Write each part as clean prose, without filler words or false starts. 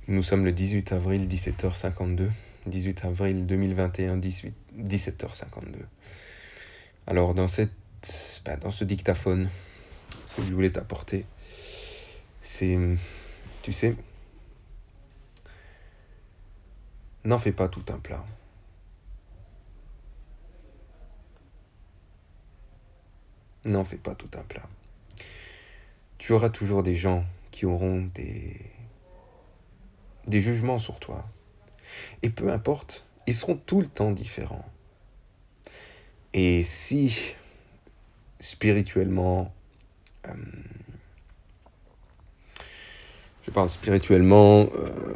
Nous sommes le 18 avril, 17h52. 18 avril 2021, 17h52. Alors, dans ce dictaphone, ce que je voulais t'apporter, c'est, tu sais, n'en fais pas tout un plat. N'en fais pas tout un plat. Tu auras toujours des gens qui auront des jugements sur toi. Et peu importe, ils seront tout le temps différents. Et si, spirituellement, je parle spirituellement,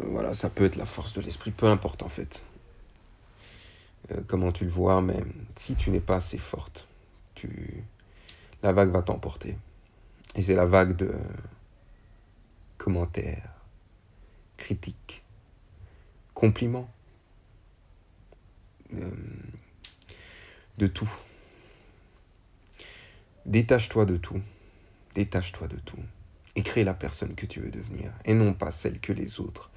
voilà, ça peut être la force de l'esprit, peu importe en fait. Comment tu le vois, mais si tu n'es pas assez forte, la vague va t'emporter. Et c'est la vague de commentaires, critiques, compliments, de tout. Détache-toi de tout. Détache-toi de tout. Et crée la personne que tu veux devenir. Et non pas celle que les autres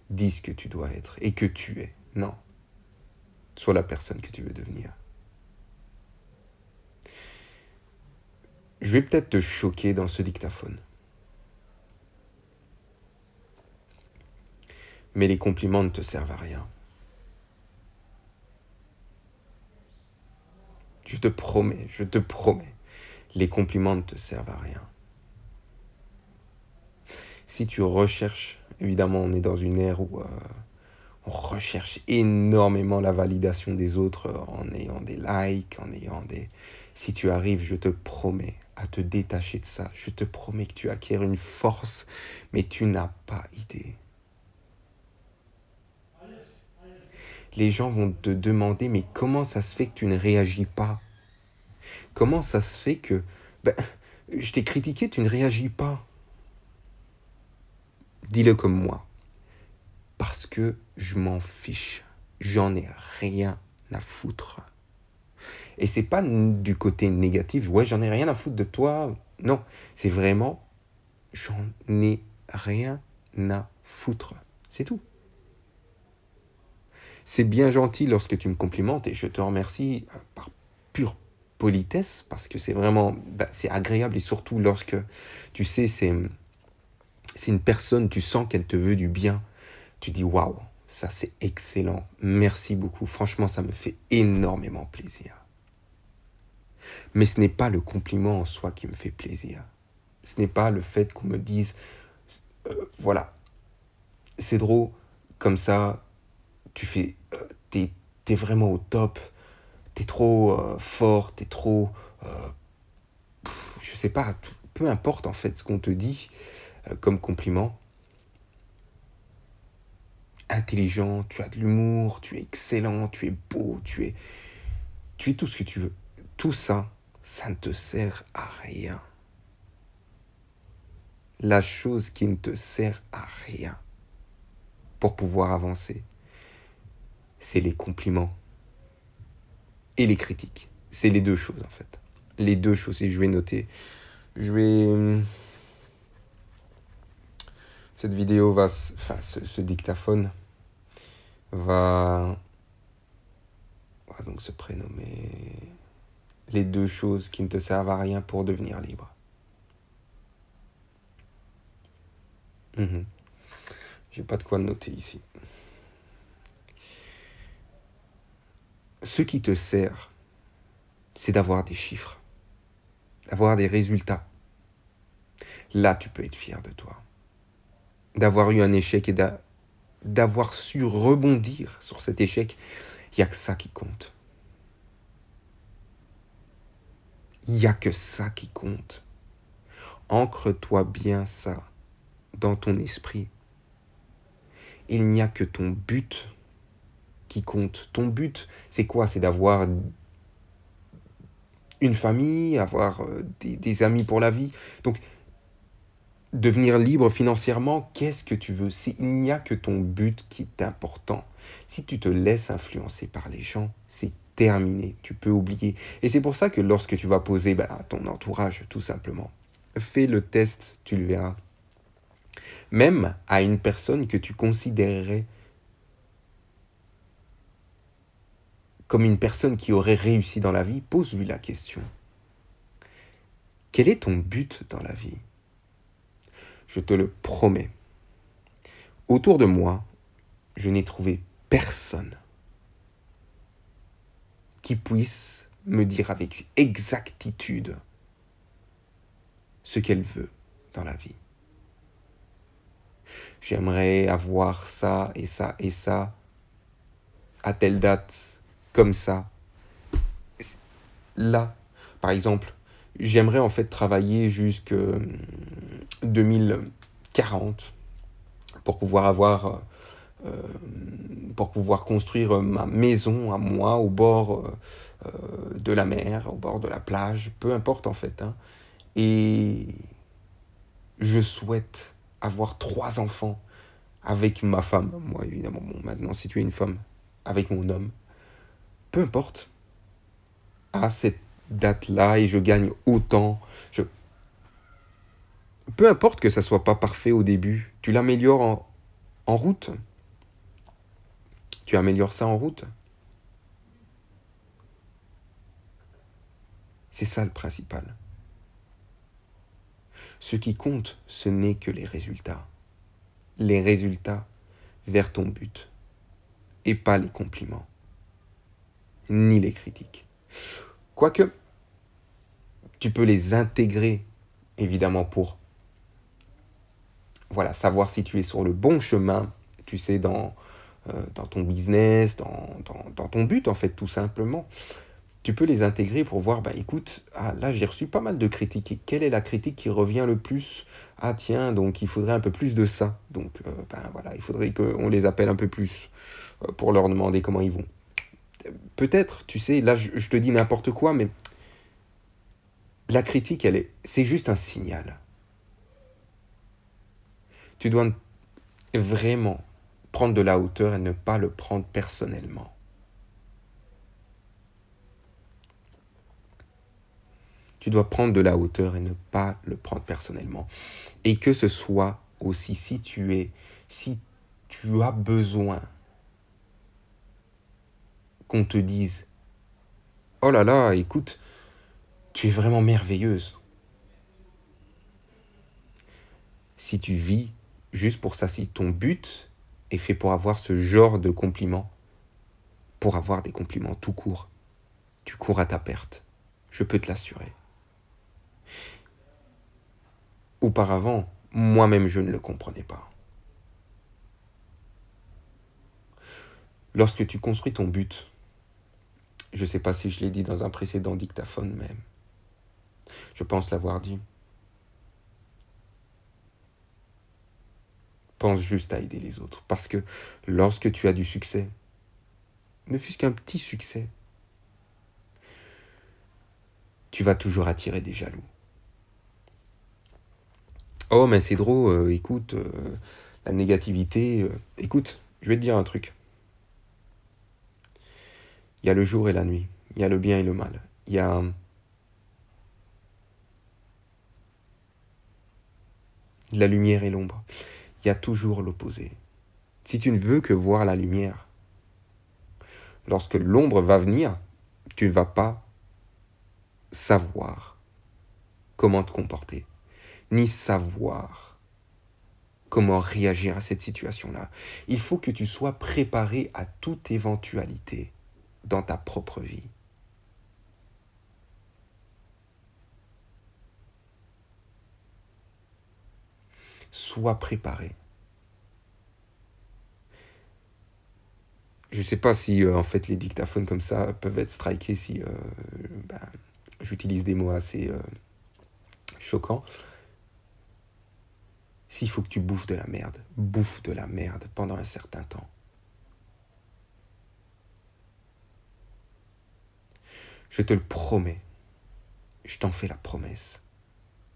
disent que tu dois être et que tu es. Non. Sois la personne que tu veux devenir. Je vais peut-être te choquer dans ce dictaphone. Mais les compliments ne te servent à rien. Je te promets, les compliments ne te servent à rien. Si tu recherches, évidemment on est dans une ère où on recherche énormément la validation des autres en ayant des likes, en ayant des... Si tu arrives, je te promets à te détacher de ça. Je te promets que tu acquiers une force, mais tu n'as pas idée. Les gens vont te demander, mais comment ça se fait que tu ne réagis pas? Comment ça se fait que... je t'ai critiqué, tu ne réagis pas? Dis-le comme moi. Parce que je m'en fiche. J'en ai rien à foutre. Et c'est pas du côté négatif, ouais, j'en ai rien à foutre de toi. Non, c'est vraiment, j'en ai rien à foutre. C'est tout. C'est bien gentil lorsque tu me complimentes et je te remercie par pure politesse parce que c'est vraiment, c'est agréable et surtout lorsque, tu sais, c'est une personne, tu sens qu'elle te veut du bien. Tu dis, waouh, ça c'est excellent. Merci beaucoup. Franchement, ça me fait énormément plaisir. Mais ce n'est pas le compliment en soi qui me fait plaisir. Ce n'est pas le fait qu'on me dise, voilà, c'est drôle, comme ça, tu fais, t'es vraiment au top, t'es trop fort, t'es trop, je sais pas, peu importe en fait ce qu'on te dit comme compliment. Intelligent, tu as de l'humour, tu es excellent, tu es beau, tu es tout ce que tu veux. Tout ça, ça ne te sert à rien. La chose qui ne te sert à rien pour pouvoir avancer, c'est les compliments et les critiques. C'est les deux choses en fait. Les deux choses, et je vais noter. Cette vidéo va... ce dictaphone va donc se prénommer les deux choses qui ne te servent à rien pour devenir libre. J'ai pas de quoi noter ici. Ce qui te sert, c'est d'avoir des chiffres, d'avoir des résultats. Là, tu peux être fier de toi. D'avoir eu un échec et d'avoir su rebondir sur cet échec, il n'y a que ça qui compte. Il n'y a que ça qui compte. Ancre-toi bien ça dans ton esprit. Il n'y a que ton but qui compte. Ton but, c'est quoi? C'est d'avoir une famille, avoir des amis pour la vie. Donc, devenir libre financièrement, qu'est-ce que tu veux? Il n'y a que ton but qui est important. Si tu te laisses influencer par les gens, c'est terminé, tu peux oublier. Et c'est pour ça que lorsque tu vas poser à ton entourage, tout simplement, fais le test, tu le verras. Même à une personne que tu considérerais comme une personne qui aurait réussi dans la vie, pose-lui la question. Quel est ton but dans la vie? Je te le promets. Autour de moi, je n'ai trouvé personne qui puisse me dire avec exactitude ce qu'elle veut dans la vie. J'aimerais avoir ça et ça et ça à telle date, comme ça. Là, par exemple, j'aimerais en fait travailler jusqu'à 2040 pour pouvoir avoir, pour pouvoir construire ma maison à moi au bord de la mer, au bord de la plage, peu importe en fait, hein. Et je souhaite avoir 3 enfants avec ma femme, moi évidemment, bon, maintenant si tu es une femme, avec mon homme, peu importe, à cette date-là et je gagne autant, peu importe que ça soit pas parfait au début, tu l'améliores en route, tu améliores ça en route, c'est ça le principal. Ce qui compte, ce n'est que les résultats vers ton but, et pas les compliments, ni les critiques. Quoique, tu peux les intégrer, évidemment, pour voilà, savoir si tu es sur le bon chemin, tu sais, dans ton business, dans ton but, en fait, tout simplement. Tu peux les intégrer pour voir, bah écoute, ah, là j'ai reçu pas mal de critiques. Et quelle est la critique qui revient le plus? Ah tiens, donc il faudrait un peu plus de ça. Donc ben voilà, il faudrait qu'on les appelle un peu plus pour leur demander comment ils vont. Peut-être, tu sais, là je te dis n'importe quoi, mais la critique, c'est juste un signal. Tu dois vraiment prendre de la hauteur et ne pas le prendre personnellement. Tu dois prendre de la hauteur et ne pas le prendre personnellement. Et que ce soit aussi si tu as besoin qu'on te dise oh là là, écoute, tu es vraiment merveilleuse. Si tu vis juste pour ça, si ton but est fait pour avoir ce genre de compliments, pour avoir des compliments tout court, tu cours à ta perte. Je peux te l'assurer. Auparavant, moi-même, je ne le comprenais pas. Lorsque tu construis ton but, je ne sais pas si je l'ai dit dans un précédent dictaphone même, je pense l'avoir dit, pense juste à aider les autres. Parce que lorsque tu as du succès, ne fût-ce qu'un petit succès, tu vas toujours attirer des jaloux. Oh, mais c'est drôle, écoute, la négativité. Écoute, je vais te dire un truc. Il y a le jour et la nuit. Il y a le bien et le mal. Il y a la lumière et l'ombre. Il y a toujours l'opposé. Si tu ne veux que voir la lumière, lorsque l'ombre va venir, tu ne vas pas savoir comment te comporter, ni savoir comment réagir à cette situation-là. Il faut que tu sois préparé à toute éventualité dans ta propre vie. Sois préparé. Je ne sais pas si en fait les dictaphones comme ça peuvent être strikés si ben, j'utilise des mots assez choquants. S'il faut que tu bouffes de la merde, bouffe de la merde pendant un certain temps. Je te le promets. Je t'en fais la promesse.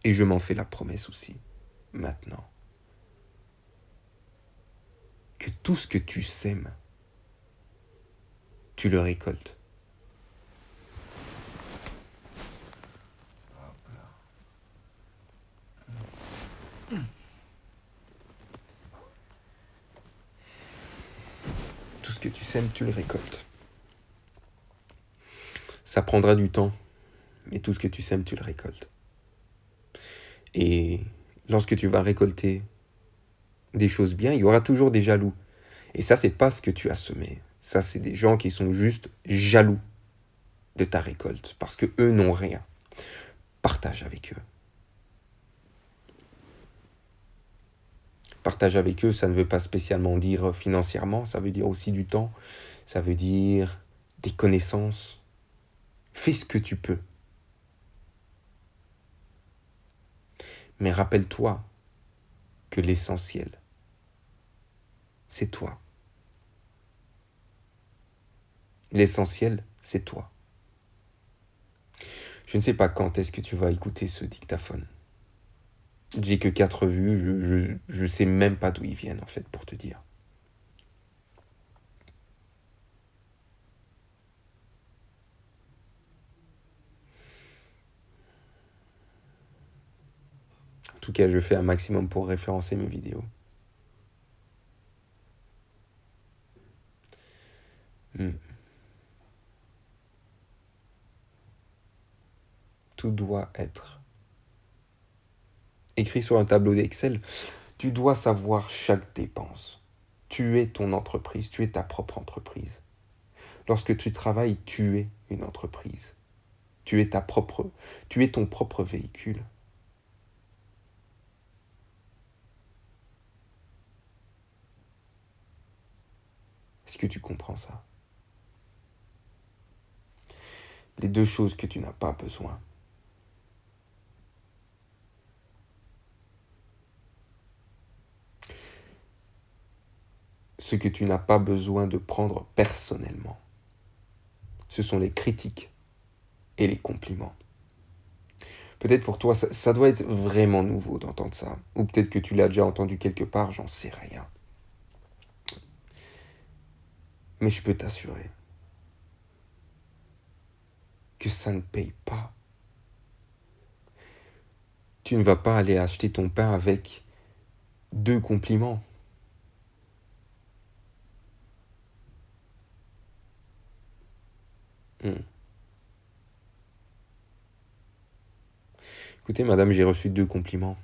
Et je m'en fais la promesse aussi, maintenant. Que tout ce que tu sèmes, tu le récoltes. que tu sèmes, tu le récoltes. Ça prendra du temps, mais tout ce que tu sèmes, tu le récoltes. Et lorsque tu vas récolter des choses bien, il y aura toujours des jaloux. Et ça, c'est pas ce que tu as semé. Ça, c'est des gens qui sont juste jaloux de ta récolte, parce que eux n'ont rien. Partage avec eux. Partage avec eux, ça ne veut pas spécialement dire financièrement, ça veut dire aussi du temps, ça veut dire des connaissances. Fais ce que tu peux. Mais rappelle-toi que l'essentiel, c'est toi. L'essentiel, c'est toi. Je ne sais pas quand est-ce que tu vas écouter ce dictaphone. J'ai que 4 vues, je sais même pas d'où ils viennent en fait, pour te dire. En tout cas, je fais un maximum pour référencer mes vidéos. Tout doit être écrit sur un tableau d'Excel. Tu dois savoir chaque dépense. Tu es ton entreprise, tu es ta propre entreprise. Lorsque tu travailles, tu es une entreprise. Tu es ton propre véhicule. Est-ce que tu comprends ça? Les deux choses que tu n'as pas besoin. Ce que tu n'as pas besoin de prendre personnellement, ce sont les critiques et les compliments. Peut-être pour toi, ça doit être vraiment nouveau d'entendre ça. Ou peut-être que tu l'as déjà entendu quelque part, j'en sais rien. Mais je peux t'assurer que ça ne paye pas. Tu ne vas pas aller acheter ton pain avec 2 compliments. Écoutez, madame, j'ai reçu 2 compliments.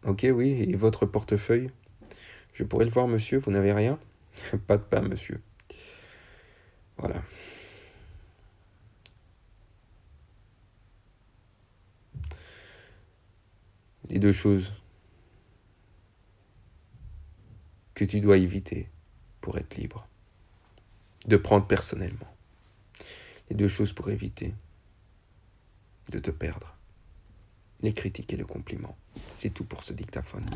Ok, oui, et votre portefeuille? Je pourrais le voir, monsieur, vous n'avez rien? Pas de pain, monsieur. Voilà. Les 2 choses que tu dois éviter pour être libre. De prendre personnellement. Les 2 choses pour éviter de te perdre. Les critiques et le compliment. C'est tout pour ce dictaphone.